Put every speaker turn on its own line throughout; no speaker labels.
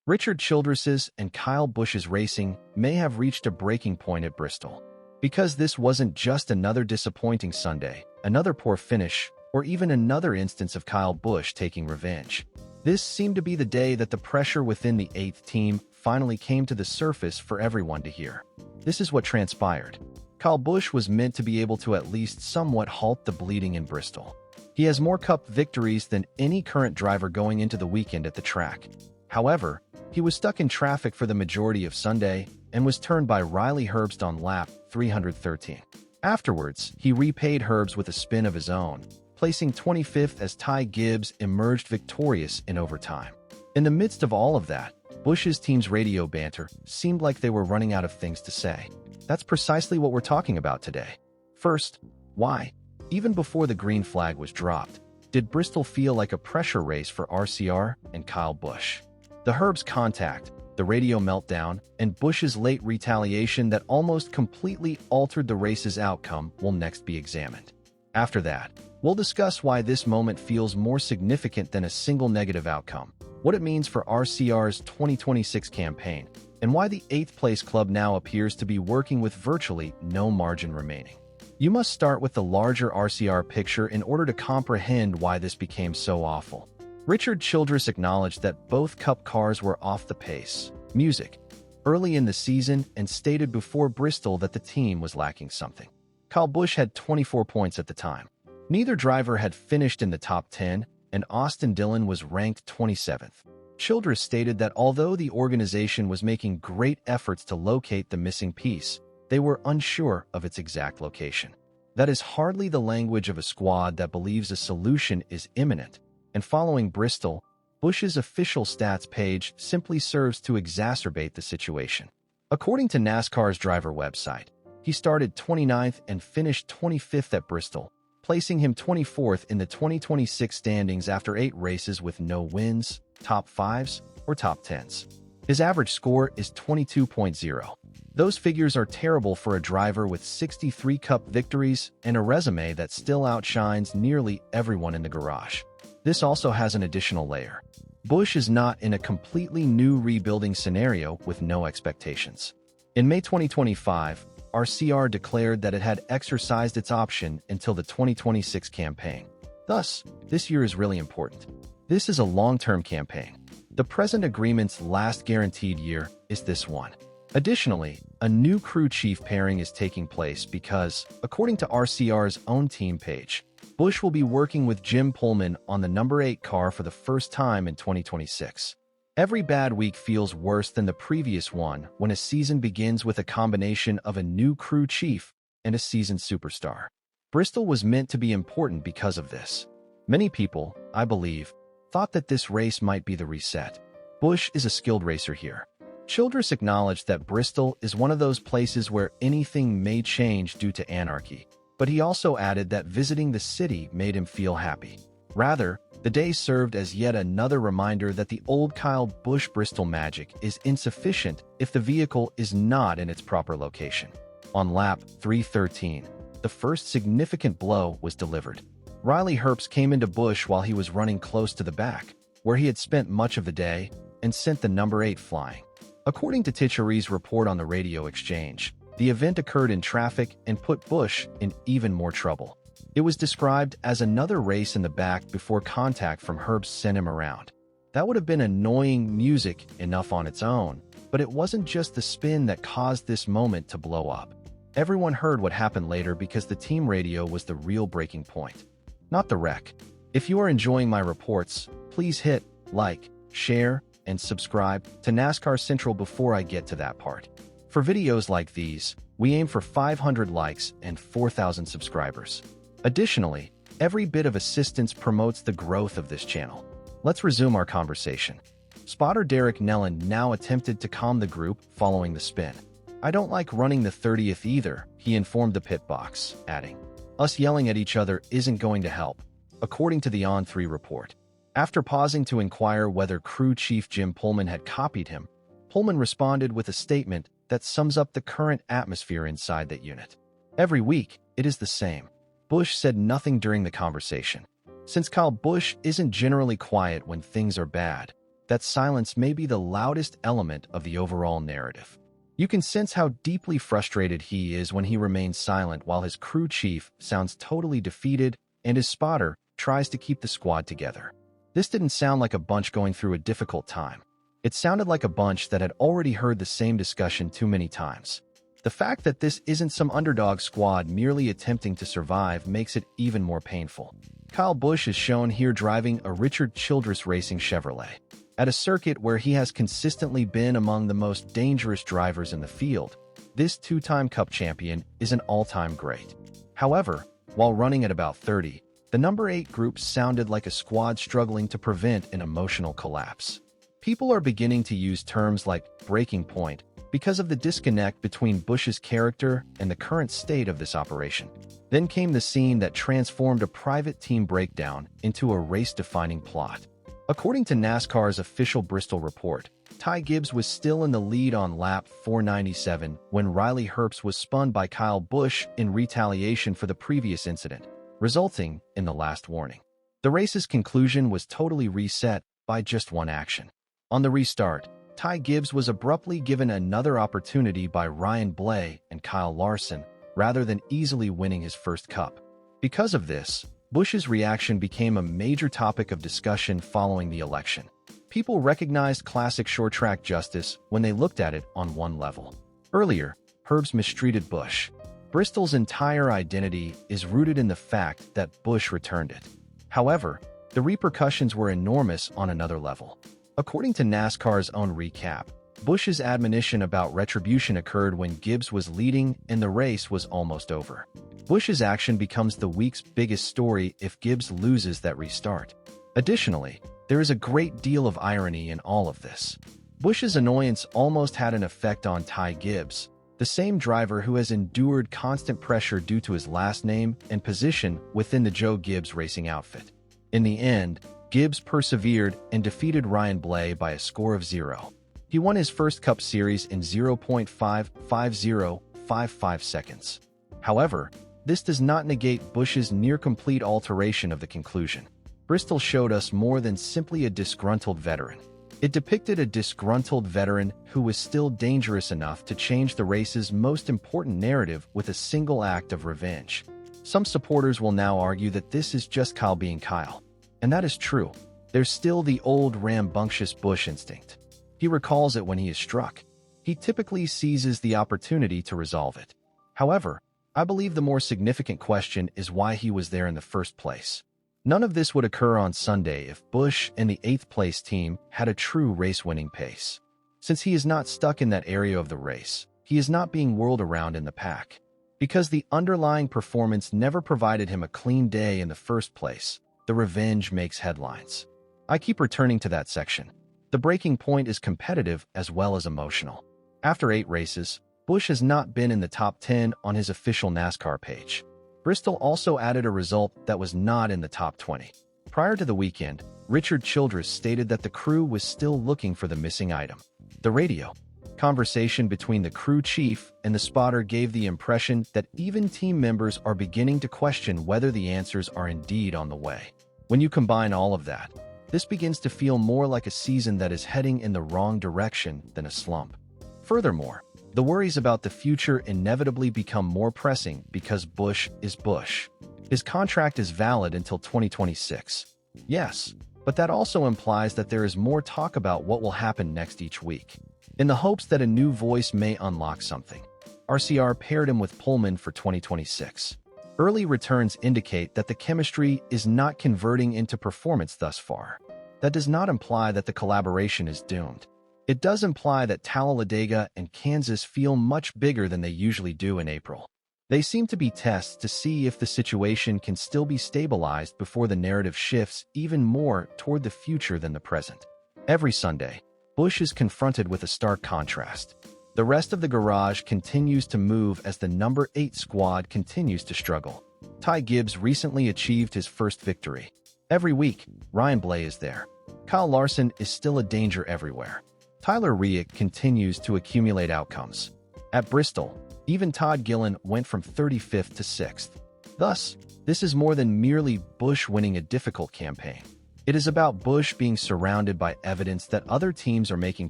Richard Childress's and Kyle Busch's racing may have reached a breaking point at Bristol. Because this wasn't just another disappointing Sunday, another poor finish, or even another instance of Kyle Busch taking revenge. This seemed to be the day that the pressure within the 8th team finally came to the surface for everyone to hear. This is what transpired. Kyle Busch was meant to be able to at least somewhat halt the bleeding in Bristol. He has more Cup victories than any current driver going into the weekend at the track. However, he was stuck in traffic for the majority of Sunday and was turned by Riley Herbst on lap 313. Afterwards, he repaid Herbst with a spin of his own, placing 25th as Ty Gibbs emerged victorious in overtime. In the midst of all of that, Busch's team's radio banter seemed like they were running out of things to say. That's precisely what we're talking about today. First, why, even before the green flag was dropped, did Bristol feel like a pressure race for RCR and Kyle Busch? The Herbst contact, the radio meltdown, and Busch's late retaliation that almost completely altered the race's outcome will next be examined. After that, we'll discuss why this moment feels more significant than a single negative outcome, what it means for RCR's 2026 campaign, and why the 8th place club now appears to be working with virtually no margin remaining. You must start with the larger RCR picture in order to comprehend why this became so awful. Richard Childress acknowledged that both Cup cars were off the pace, music, early in the season and stated before Bristol that the team was lacking something. Kyle Busch had 24 points at the time. Neither driver had finished in the top 10, and Austin Dillon was ranked 27th. Childress stated that although the organization was making great efforts to locate the missing piece, they were unsure of its exact location. That is hardly the language of a squad that believes a solution is imminent. And following Bristol, Busch's official stats page simply serves to exacerbate the situation. According to NASCAR's driver website, he started 29th and finished 25th at Bristol, placing him 24th in the 2026 standings after 8 races with no wins, top 5s, or top 10s. His average score is 22.0. Those figures are terrible for a driver with 63 Cup victories and a resume that still outshines nearly everyone in the garage. This also has an additional layer. Busch is not in a completely new rebuilding scenario with no expectations. In May 2025, RCR declared that it had exercised its option until the 2026 campaign. Thus, this year is really important. This is a long-term campaign. The present agreement's last guaranteed year is this one. Additionally, a new crew chief pairing is taking place because, according to RCR's own team page, Busch will be working with Jim Pullman on the number 8 car for the first time in 2026. Every bad week feels worse than the previous one when a season begins with a combination of a new crew chief and a seasoned superstar. Bristol was meant to be important because of this. Many people, I believe, thought that this race might be the reset. Busch is a skilled racer here. Childress acknowledged that Bristol is one of those places where anything may change due to anarchy, but he also added that visiting the city made him feel happy. Rather, the day served as yet another reminder that the old Kyle Busch Bristol magic is insufficient if the vehicle is not in its proper location. On lap 313, the first significant blow was delivered. Riley Herbst came into Busch while he was running close to the back, where he had spent much of the day, and sent the number 8 flying. According to Ticheri's report on the radio exchange, the event occurred in traffic and put Busch in even more trouble. It was described as another race in the back before contact from Herbst sent him around. That would have been annoying music enough on its own, but it wasn't just the spin that caused this moment to blow up. Everyone heard what happened later because the team radio was the real breaking point, not the wreck. If you are enjoying my reports, please hit like, share, and subscribe to NASCAR Central before I get to that part. For videos like these, we aim for 500 likes and 4,000 subscribers. Additionally, every bit of assistance promotes the growth of this channel. Let's resume our conversation. Spotter Derek Nellen now attempted to calm the group following the spin. "I don't like running the 30th either," he informed the pit box, adding, "Us yelling at each other isn't going to help," according to the On3 report. After pausing to inquire whether crew chief Jim Pullman had copied him, Pullman responded with a statement that sums up the current atmosphere inside that unit. "Every week, it is the same." Busch said nothing during the conversation. Since Kyle Busch isn't generally quiet when things are bad, that silence may be the loudest element of the overall narrative. You can sense how deeply frustrated he is when he remains silent while his crew chief sounds totally defeated and his spotter tries to keep the squad together. This didn't sound like a bunch going through a difficult time. It sounded like a bunch that had already heard the same discussion too many times. The fact that this isn't some underdog squad merely attempting to survive makes it even more painful. Kyle Busch is shown here driving a Childress racing Chevrolet. At a circuit where he has consistently been among the most dangerous drivers in the field, this two-time Cup champion is an all-time great. However, while running at about 30, the number 8 group sounded like a squad struggling to prevent an emotional collapse. People are beginning to use terms like breaking point because of the disconnect between Busch's character and the current state of this operation. Then came the scene that transformed a private team breakdown into a race-defining plot. According to NASCAR's official Bristol report, Ty Gibbs was still in the lead on lap 497 when Riley Herbst was spun by Kyle Busch in retaliation for the previous incident, resulting in the last warning. The race's conclusion was totally reset by just one action. On the restart, Ty Gibbs was abruptly given another opportunity by Ryan Blaney and Kyle Larson, rather than easily winning his first Cup. Because of this, Busch's reaction became a major topic of discussion following the election. People recognized classic short-track justice when they looked at it on one level. Earlier, Herbst mistreated Busch. Bristol's entire identity is rooted in the fact that Busch returned it. However, the repercussions were enormous on another level. According to NASCAR's own recap, Busch's admonition about retribution occurred when Gibbs was leading and the race was almost over. Busch's action becomes the week's biggest story if Gibbs loses that restart. Additionally, there is a great deal of irony in all of this. Busch's annoyance almost had an effect on Ty Gibbs, the same driver who has endured constant pressure due to his last name and position within the Joe Gibbs racing outfit. In the end, Gibbs persevered and defeated Ryan Blaney by a score of 0. He won his first Cup Series in 0.55055 seconds. However, this does not negate Busch's near-complete alteration of the conclusion. Bristol showed us more than simply a disgruntled veteran. It depicted a disgruntled veteran who was still dangerous enough to change the race's most important narrative with a single act of revenge. Some supporters will now argue that this is just Kyle being Kyle. And that is true. There's still the old rambunctious Busch instinct. He recalls it when he is struck. He typically seizes the opportunity to resolve it. However, I believe the more significant question is why he was there in the first place. None of this would occur on Sunday if Busch and the 8th place team had a true race-winning pace. Since he is not stuck in that area of the race, he is not being whirled around in the pack. Because the underlying performance never provided him a clean day in the first place, the revenge makes headlines. I keep returning to that section. The breaking point is competitive as well as emotional. After 8 races, Busch has not been in the top 10 on his official NASCAR page. Bristol also added a result that was not in the top 20. Prior to the weekend, Childress stated that the crew was still looking for the missing item. The radio conversation between the crew chief and the spotter gave the impression that even team members are beginning to question whether the answers are indeed on the way. When you combine all of that, this begins to feel more like a season that is heading in the wrong direction than a slump. Furthermore, the worries about the future inevitably become more pressing because Busch is Busch. His contract is valid until 2026. Yes, but that also implies that there is more talk about what will happen next each week. In the hopes that a new voice may unlock something, RCR paired him with Pullman for 2026. Early returns indicate that the chemistry is not converting into performance thus far. That does not imply that the collaboration is doomed. It does imply that Talladega and Kansas feel much bigger than they usually do in April. They seem to be tests to see if the situation can still be stabilized before the narrative shifts even more toward the future than the present. Every Sunday, Busch is confronted with a stark contrast. The rest of the garage continues to move as the number 8 squad continues to struggle. Ty Gibbs recently achieved his first victory. Every week, Ryan Blaney is there. Kyle Larson is still a danger everywhere. Tyler Reddick continues to accumulate outcomes. At Bristol, even Todd Gillen went from 35th to 6th. Thus, this is more than merely Busch winning a difficult campaign. It is about Busch being surrounded by evidence that other teams are making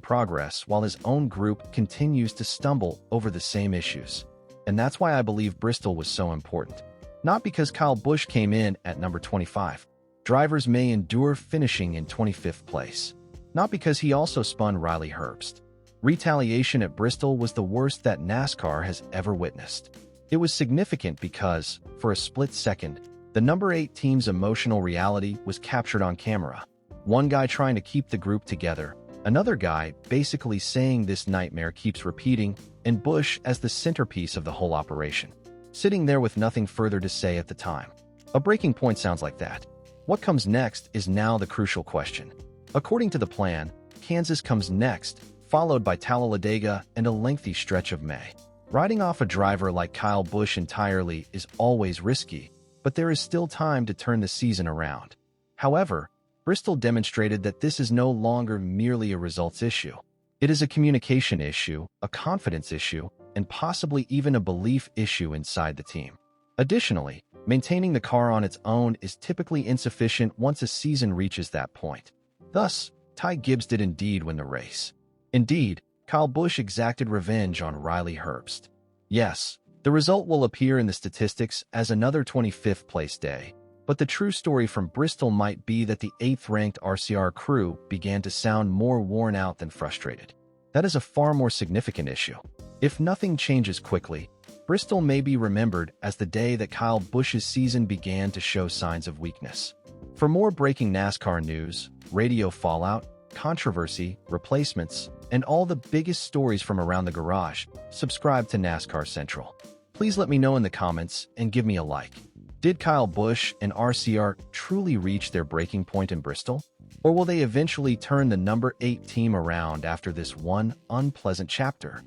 progress while his own group continues to stumble over the same issues. And that's why I believe Bristol was so important. Not because Kyle Busch came in at number 25. Drivers may endure finishing in 25th place. Not because he also spun Riley Herbst. Retaliation at Bristol was the worst that NASCAR has ever witnessed. It was significant because, for a split second, the number 8 team's emotional reality was captured on camera. One guy trying to keep the group together, another guy basically saying this nightmare keeps repeating, and Busch as the centerpiece of the whole operation. Sitting there with nothing further to say at the time. A breaking point sounds like that. What comes next is now the crucial question. According to the plan, Kansas comes next, followed by Talladega and a lengthy stretch of May. Riding off a driver like Kyle Busch entirely is always risky, but there is still time to turn the season around. However, Bristol demonstrated that this is no longer merely a results issue. It is a communication issue, a confidence issue, and possibly even a belief issue inside the team. Additionally, maintaining the car on its own is typically insufficient once a season reaches that point. Thus, Ty Gibbs did indeed win the race. Indeed, Kyle Busch exacted revenge on Riley Herbst. Yes, the result will appear in the statistics as another 25th place day, but the true story from Bristol might be that the 8th-ranked RCR crew began to sound more worn out than frustrated. That is a far more significant issue. If nothing changes quickly, Bristol may be remembered as the day that Kyle Busch's season began to show signs of weakness. For more breaking NASCAR news, radio fallout, controversy, replacements, and all the biggest stories from around the garage, subscribe to NASCAR Central. Please let me know in the comments and give me a like. Did Kyle Busch and RCR truly reach their breaking point in Bristol? Or will they eventually turn the number 8 team around after this one unpleasant chapter?